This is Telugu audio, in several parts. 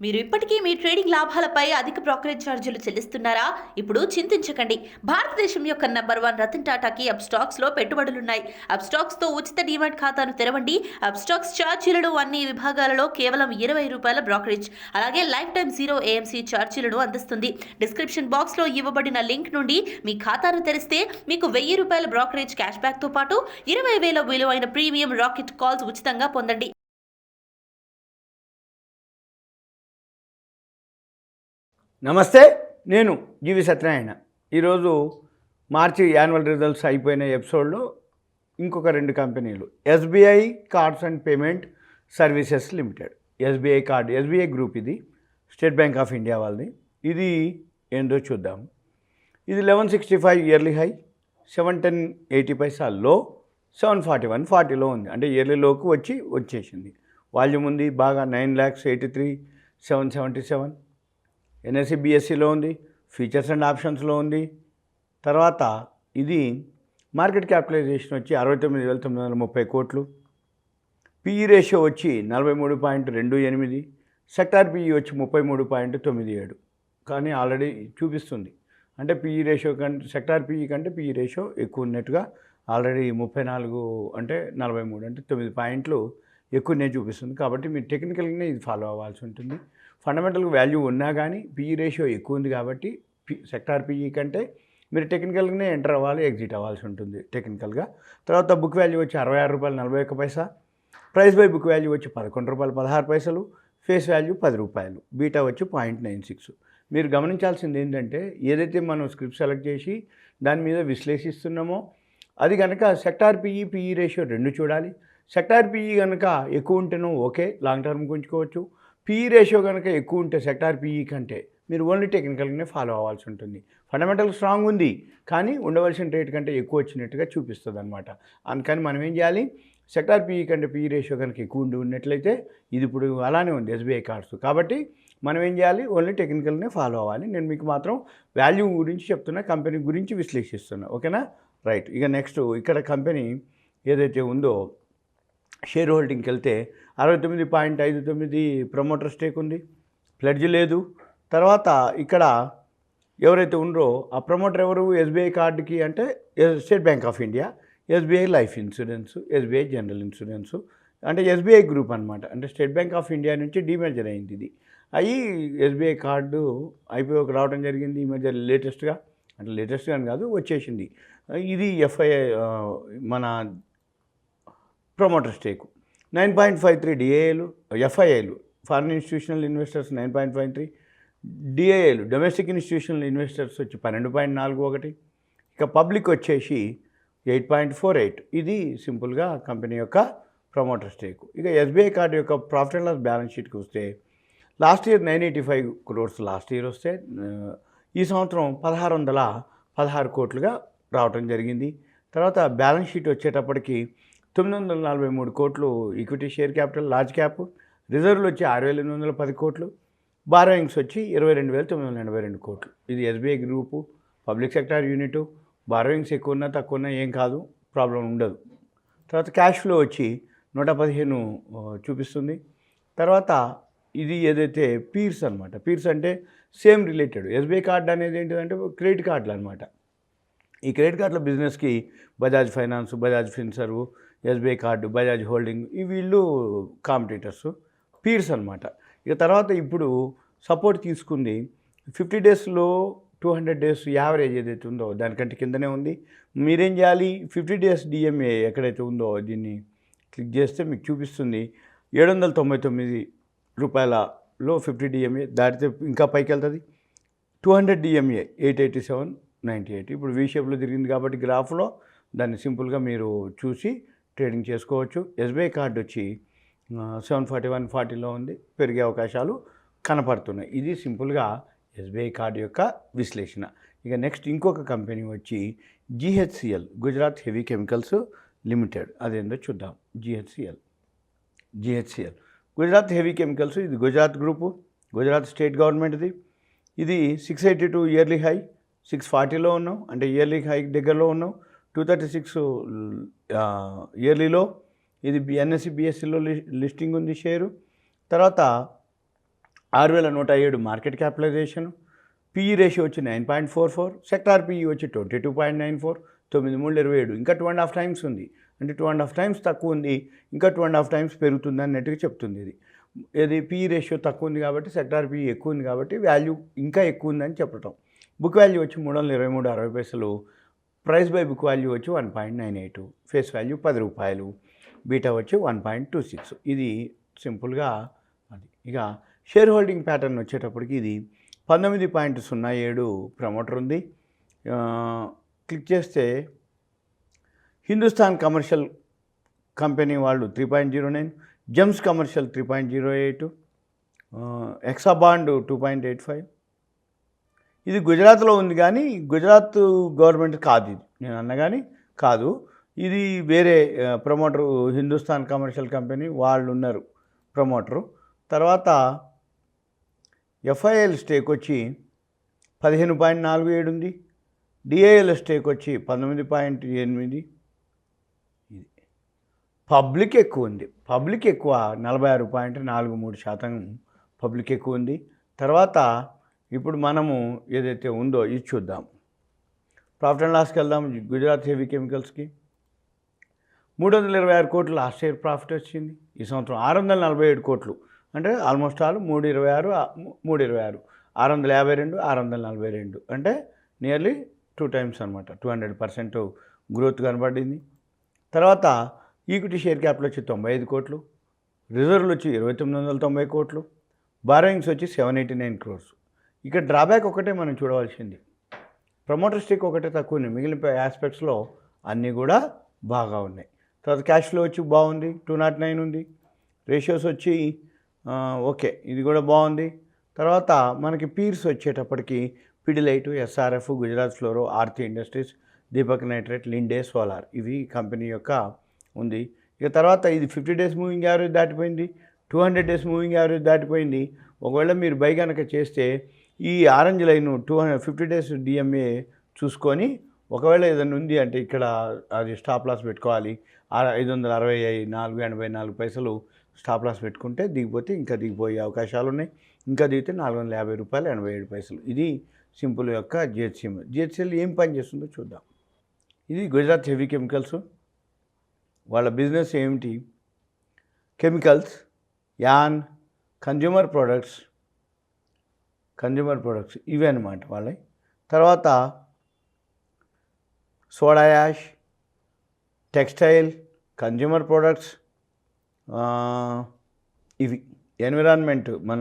మీరు ఇప్పటికీ మీ ట్రేడింగ్ లాభాలపై అధిక బ్రోకరేజ్ ఛార్జీలు చెల్లిస్తున్నారా? ఇప్పుడు చింతించకండి. భారతదేశం యొక్క నంబర్ 1 రతన్ టాటాకి అప్స్టాక్స్ లో పెట్టుబడులున్నాయి. అప్స్టాక్స్ తో ఉచిత డీమాట్ ఖాతాను తెరవండి. అప్స్టాక్స్ ఛార్జీలను అన్ని విభాగాలలో కేవలం ₹20 బ్రోకరేజ్, అలాగే లైఫ్ టైం 0 ఏఎంసీ ఛార్జీలను అందిస్తుంది. డిస్క్రిప్షన్ బాక్స్ లో ఇవ్వబడిన లింక్ నుండి మీ ఖాతాను తెరిస్తే మీకు ₹1000 బ్రోకరేజ్ క్యాష్ బ్యాక్ తో పాటు 20,000 విలువైన ప్రీమియం రాకెట్ కాల్స్ ఉచితంగా పొందండి. నమస్తే, నేను GVSatyanarayana. ఈరోజు మార్చి యాన్యువల్ రిజల్ట్స్ అయిపోయిన ఎపిసోడ్లో ఇంకొక 2 కంపెనీలు, SBI cards and payment services limited, SBI card, SBI group, ఇది స్టేట్ బ్యాంక్ ఆఫ్ ఇండియా వాళ్ళది. ఇది ఏంటో చూద్దాం. ఇది 1165 ఇయర్లీ హై, 710.80 లో, 741.40లో ఉంది. అంటే ఇయర్లీ లోకి వచ్చేసింది. వాల్యూమ్ ఉంది బాగా, 9,83,777. NSE BSEలో ఉంది, ఫీచర్స్ అండ్ ఆప్షన్స్లో ఉంది. తర్వాత ఇది మార్కెట్ క్యాపిటలైజేషన్ వచ్చి 69,930 కోట్లు, PE రేషియో వచ్చి 43.28, సెక్టార్ PE వచ్చి 33.97. కానీ ఆల్రెడీ చూపిస్తుంది, అంటే PE రేషియో కంటే సెక్టార్ PE కంటే PE రేషియో ఎక్కువ ఉన్నట్టుగా ఆల్రెడీ 34 అంటే 43 అంటే 9 పాయింట్లు ఎక్కువనే చూపిస్తుంది. కాబట్టి మీరు టెక్నికల్గానే ఇది ఫాలో అవ్వాల్సి ఉంటుంది. ఫండమెంటల్ వాల్యూ ఉన్నా కానీ PE రేషియో ఎక్కువ ఉంది కాబట్టి సెక్టార్ PE కంటే మీరు టెక్నికల్గానే ఎంటర్ అవ్వాలి, ఎగ్జిట్ అవ్వాల్సి ఉంటుంది టెక్నికల్గా. తర్వాత బుక్ వాల్యూ వచ్చి ₹66.41, ప్రైస్ బై బుక్ వాల్యూ వచ్చి ₹11.16, ఫేస్ వాల్యూ ₹10, బీటా వచ్చి 0.96. మీరు గమనించాల్సింది ఏంటంటే, ఏదైతే మనం స్క్రిప్ట్ సెలెక్ట్ చేసి దాని మీద విశ్లేషిస్తున్నామో అది కనుక సెక్టార్ PE రేషియో 2 చూడాలి. సెక్టార్ PE కనుక ఎక్కువ ఉంటేనో ఓకే, లాంగ్ టర్మ్కి ఉంచుకోవచ్చు. PE రేషియో కనుక ఎక్కువ ఉంటే సెక్టార్ PE కంటే మీరు ఓన్లీ టెక్నికల్గానే ఫాలో అవ్వాల్సి ఉంటుంది. ఫండమెంటల్ స్ట్రాంగ్ ఉంది కానీ ఉండవలసిన రేట్ కంటే ఎక్కువ వచ్చినట్టుగా చూపిస్తుంది అనమాట. అందుకని మనం ఏం చేయాలి, సెక్టార్ PE కంటే PE రేషియో కనుక ఎక్కువ ఉన్నట్లయితే, ఇది ఇప్పుడు అలానే ఉంది SBI కార్డ్స్. కాబట్టి మనం ఏం చేయాలి, ఓన్లీ టెక్నికల్నే ఫాలో అవ్వాలి. నేను మీకు మాత్రం వాల్యూ గురించి చెప్తున్నా, కంపెనీ గురించి విశ్లేషిస్తున్నా, ఓకేనా? రైట్. ఇక నెక్స్ట్ ఇక్కడ కంపెనీ ఏదైతే ఉందో షేర్ హోల్డింగ్కి వెళ్తే 69.59 ప్రమోటర్ స్టేక్ ఉంది, ప్లెడ్జ్ లేదు. తర్వాత ఇక్కడ ఎవరైతే ఉన్నారో ఆ ప్రమోటర్ ఎవరు, SBI కార్డుకి అంటే state bank of India, SBI life insurance, SBI general insurance, అంటే SBI గ్రూప్ అనమాట. అంటే స్టేట్ బ్యాంక్ ఆఫ్ ఇండియా నుంచి డీమెర్జర్ అయింది. ఇది అయ్యి SBI కార్డు IPO'కి రావడం జరిగింది ఈ మధ్య లేటెస్ట్గా. అంటే లేటెస్ట్గా అని కాదు, వచ్చేసింది. ఇది FII మన ప్రమోటర్ స్టేకు 9.53, డిఏఏలు, FIIలు ఫారిన్ ఇన్స్టిట్యూషనల్ ఇన్వెస్టర్స్ 9.53, డిఏఏలు డొమెస్టిక్ ఇన్స్టిట్యూషనల్ ఇన్వెస్టర్స్ వచ్చి 12.41, ఇక పబ్లిక్ వచ్చేసి 8.48. ఇది సింపుల్గా కంపెనీ యొక్క ప్రమోటర్ స్టేకు. ఇక SBI కార్డు యొక్క ప్రాఫిట్ అండ్ లాస్ బ్యాలెన్స్ షీట్కి వస్తే last year 985 crores last year వస్తే, ఈ సంవత్సరం 1,616 కోట్లుగా రావటం జరిగింది. తర్వాత బ్యాలెన్స్ షీట్ వచ్చేటప్పటికి 943 కోట్లు equity share capital large cap, రిజర్వ్లు వచ్చి 6,810 కోట్లు, బారోయింగ్స్ వచ్చి 22,982 కోట్లు. ఇది SBI group, public sector unit. Borrowings ఎక్కువ ఉన్నా తక్కువ ఉన్నా ఏం కాదు, ప్రాబ్లం ఉండదు. తర్వాత క్యాష్ ఫ్లో వచ్చి 115 చూపిస్తుంది. తర్వాత ఇది ఏదైతే పీర్స్ అనమాట, పీర్స్ అంటే సేమ్ రిలేటెడ్. SBI కార్డు అనేది ఏంటిదంటే క్రెడిట్ కార్డులు అనమాట. ఈ క్రెడిట్ కార్డుల బిజినెస్కి Bajaj finance, Bajaj Finserv, SBI card, Bajaj holding, ఈ వీళ్ళు కాంపిటీటర్స్, పీర్స్ అనమాట. ఇక తర్వాత ఇప్పుడు సపోర్ట్ తీసుకుంది 50 డేస్లో 200 డేస్ యావరేజ్ ఏదైతే ఉందో దానికంటే కిందనే ఉంది. మీరేం చేయాలి, 50 డేస్ DMA ఎక్కడైతే ఉందో దీన్ని క్లిక్ చేస్తే మీకు చూపిస్తుంది ₹799లో 50 DMA దాటితే ఇంకా పైకి వెళ్తుంది. 200 DMA 887.98. ఇప్పుడు V షేప్లో తిరిగింది కాబట్టి గ్రాఫ్లో దాన్ని సింపుల్గా మీరు చూసి ట్రేడింగ్ చేసుకోవచ్చు. SBI కార్డు వచ్చి 741.40లో ఉంది, పెరిగే అవకాశాలు కనపడుతున్నాయి. ఇది సింపుల్గా SBI కార్డు యొక్క విశ్లేషణ. ఇక నెక్స్ట్ ఇంకొక కంపెనీ వచ్చి GHCL, Gujarat heavy chemicals limited. అదేందో చూద్దాం. GHCL గుజరాత్ హెవీ కెమికల్స్, ఇది గుజరాత్ గ్రూపు, గుజరాత్ స్టేట్ గవర్నమెంట్ది. ఇది 682 ఇయర్లీ హై, 640లో ఉన్నాం, అంటే ఇయర్లీ హై దగ్గరలో ఉన్నాం. 236 ఇయర్లీలో. ఇది NSE BSEలో లిస్టింగ్ ఉంది షేరు. తర్వాత 6107 మార్కెట్ క్యాపిటలైజేషన్, పిఈ రేషియో వచ్చి 9.44, సెక్టార్ పిఈ వచ్చి 22.94, 9327, ఇంకా 2.5 టైమ్స్ ఉంది. అంటే 2.5 టైమ్స్ తక్కువ ఉంది, ఇంకా 2.5 టైమ్స్ పెరుగుతుంది అన్నట్టుగా చెప్తుంది. ఇది పిఈ రేషియో తక్కువ ఉంది కాబట్టి, సెక్టార్ పిఈ ఎక్కువ ఉంది కాబట్టి వాల్యూ ఇంకా ఎక్కువ ఉందని చెప్పటం. బుక్ వాల్యూ వచ్చి 323.60, ప్రైస్ బై బుక్ వాల్యూ వచ్చి 1.98, ఫేస్ వాల్యూ 10 రూపాయలు, బీటా వచ్చి 1.26. ఇది సింపుల్గా అది. ఇక షేర్ హోల్డింగ్ ప్యాటర్న్ వచ్చేటప్పటికి ఇది 19.07 ప్రమోటర్ ఉంది. క్లిక్ చేస్తే హిందుస్థాన్ కమర్షియల్ కంపెనీ వాళ్ళు 3.09, జెమ్స్ కమర్షియల్ 3.08, ఎక్సాబాండ్ 2.85. ఇది గుజరాత్లో ఉంది కానీ గుజరాత్ గవర్నమెంట్ కాదు, ఇది నేను అన్న కానీ కాదు. ఇది వేరే ప్రమోటరు, హిందుస్థాన్ కమర్షియల్ కంపెనీ వాళ్ళు ఉన్నారు ప్రమోటరు. తర్వాత ఎఫ్ఐఎల్ స్టేక్ వచ్చి 15.47 ఉంది. డిఐఎల్ స్టేక్ వచ్చి 19.8. ఇది పబ్లిక్ ఎక్కువ ఉంది, పబ్లిక్ ఎక్కువ 46.43% పబ్లిక్ ఎక్కువ ఉంది. తర్వాత ఇప్పుడు మనము ఏదైతే ఉందో ఇది చూద్దాం. ప్రాఫిట్ అండ్ లాస్కి వెళ్దాం. గుజరాత్ హెవీ కెమికల్స్కి 326 కోట్లు లాస్ట్ ఇయర్ ప్రాఫిట్ వచ్చింది. ఈ సంవత్సరం 647 కోట్లు, అంటే ఆల్మోస్ట్ ఆల్ 326, 652, 642, అంటే నియర్లీ 2 టైమ్స్ అనమాట. 200% గ్రోత్ కనబడింది. తర్వాత ఈక్విటీ షేర్ క్యాపిటల్ వచ్చి 95 కోట్లు, రిజర్వ్లు వచ్చి 2990 కోట్లు, బారోయింగ్స్ వచ్చి 789 crores. ఇక్కడ డ్రాబ్యాక్ ఒకటే మనం చూడవలసింది, ప్రమోటర్ స్టేక్ ఒకటే తక్కువ ఉంది, మిగిలిన ఆస్పెక్ట్స్లో అన్నీ కూడా బాగా ఉన్నాయి. తర్వాత క్యాష్ ఫ్లో వచ్చి బాగుంది, 209 ఉంది. రేషియోస్ వచ్చి ఓకే, ఇది కూడా బాగుంది. తర్వాత మనకి పీర్స్ వచ్చేటప్పటికి పిడిలైట్, ఎస్ఆర్ఎఫ్, గుజరాత్ ఫ్లోరో, ఆర్తి ఇండస్ట్రీస్, దీపక్ నైట్రేట్, లిండే సోలార్, ఇవి కంపెనీ యొక్క ఉంది. ఇక తర్వాత ఇది 50 days మూవింగ్ యావరేజ్ దాటిపోయింది, 200 days మూవింగ్ యావరేజ్ దాటిపోయింది. ఒకవేళ మీరు బై కనుక చేస్తే ఈ ఆరెంజ్ లైన్ 250 days డిఎంఏ చూసుకొని ఒకవేళ ఏదైనా ఉంది అంటే ఇక్కడ అది స్టాప్ లాస్ పెట్టుకోవాలి. 564.84 స్టాప్ లాస్ పెట్టుకుంటే దిగిపోతే ఇంకా దిగిపోయే అవకాశాలు ఉన్నాయి. ఇంకా దిగితే ₹450.87. ఇది సింపుల్ యొక్క జిహెచ్సిఎల్ ఏం పని చేస్తుందో చూద్దాం. ఇది గుజరాత్ హెవీ కెమికల్స్, వాళ్ళ బిజినెస్ ఏమిటి? కెమికల్స్, యాన్, కన్జ్యూమర్ ప్రొడక్ట్స్ ఇవే అన్నమాట వాళ్ళవి. తర్వాత soda ash, textile, consumer products, ఇవి ఎన్విరాన్మెంట్, మన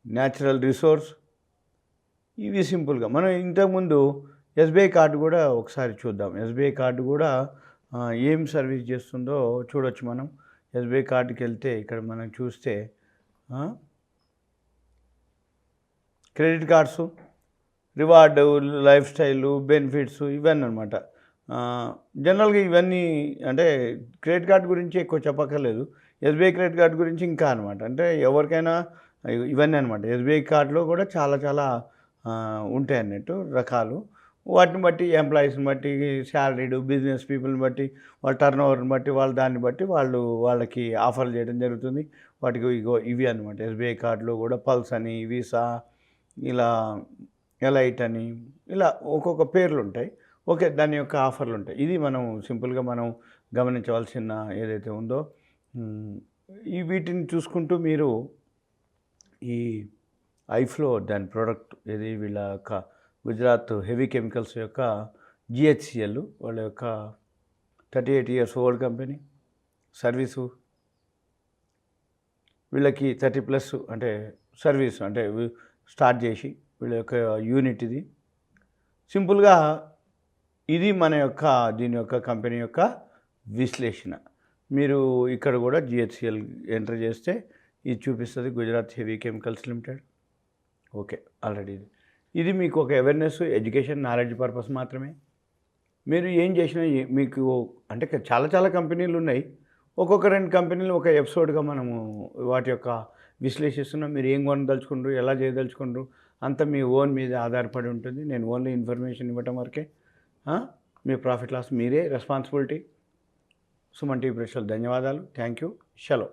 న్యాచురల్ రిసోర్స్, ఇవి సింపుల్గా. మనం ఇంతకుముందు ఎస్బీఐ కార్డు కూడా ఒకసారి చూద్దాం. ఎస్బీఐ కార్డు కూడా ఏం సర్వీస్ చేస్తుందో చూడొచ్చు మనం. ఎస్బీఐ కార్డుకి వెళ్తే ఇక్కడ మనం చూస్తే credit cards, reward, life style, benefits, ఇవన్నీ అనమాట. జనరల్గా ఇవన్నీ అంటే క్రెడిట్ కార్డు గురించి ఎక్కువ చెప్పక్కర్లేదు. ఎస్బీఐ క్రెడిట్ కార్డు గురించి ఇంకా అనమాట. అంటే ఎవరికైనా ఇవన్నీ అనమాట. ఎస్బీఐ కార్డులో కూడా చాలా ఉంటాయి అన్నట్టు రకాలు. వాటిని బట్టి ఎంప్లాయీస్ని బట్టి, శాలరీడు, బిజినెస్ పీపుల్ని బట్టి, వాళ్ళ టర్న్ ఓవర్ని బట్టి, దాన్ని బట్టి వాళ్ళకి ఆఫర్లు చేయడం జరుగుతుంది. వాటికి ఇవి అనమాట. ఎస్బీఐ కార్డులో కూడా పల్స్ అని, వీసా, ఇలా ఎలైట్ అని, ఇలా ఒక్కొక్క పేర్లు ఉంటాయి. ఓకే, దాని యొక్క ఆఫర్లు ఉంటాయి. ఇది మనం సింపుల్గా మనం గమనించవలసిన ఏదైతే ఉందో వీటిని చూసుకుంటూ మీరు ఈ ఐఫ్లో దాని ప్రోడక్ట్ ఏది వీళ్ళ యొక్క గుజరాత్ హెవీ కెమికల్స్ యొక్క GHCL వాళ్ళ యొక్క 38 years ఓల్డ్ కంపెనీ, సర్వీసు వీళ్ళకి 30+ అంటే సర్వీసు అంటే స్టార్ట్ చేసి వీళ్ళ యొక్క యూనిట్ ఇది. సింపుల్గా ఇది మన యొక్క దీని యొక్క కంపెనీ యొక్క విశ్లేషణ. మీరు ఇక్కడ కూడా GHCL ఎంటర్ చేస్తే ఇది చూపిస్తుంది, Gujarat heavy chemicals limited. Okay, already ఇది మీకు ఒక అవేర్నెస్, ఎడ్యుకేషన్, నాలెడ్జ్ పర్పస్ మాత్రమే. మీరు ఏం చేసినా మీకు అంటే చాలా కంపెనీలు ఉన్నాయి. ఒక్కొక్క 2 కంపెనీలు ఒక ఎపిసోడ్గా మనము వాటి యొక్క విశ్లేషిస్తున్నాం. మీరు ఏం కొనదలుచుకుంటారు, ఎలా చేయదలుచుకుంటారు అంతా మీ ఓన్ మీద ఆధారపడి ఉంటుంది. నేను ఓన్లీ ఇన్ఫర్మేషన్ ఇవ్వటం వరకే. మీ ప్రాఫిట్ లాస్ మీరే రెస్పాన్సిబిలిటీ. సుమన్ టీవీ ప్రేక్షకులకు ధన్యవాదాలు. Thank you. సెలవు.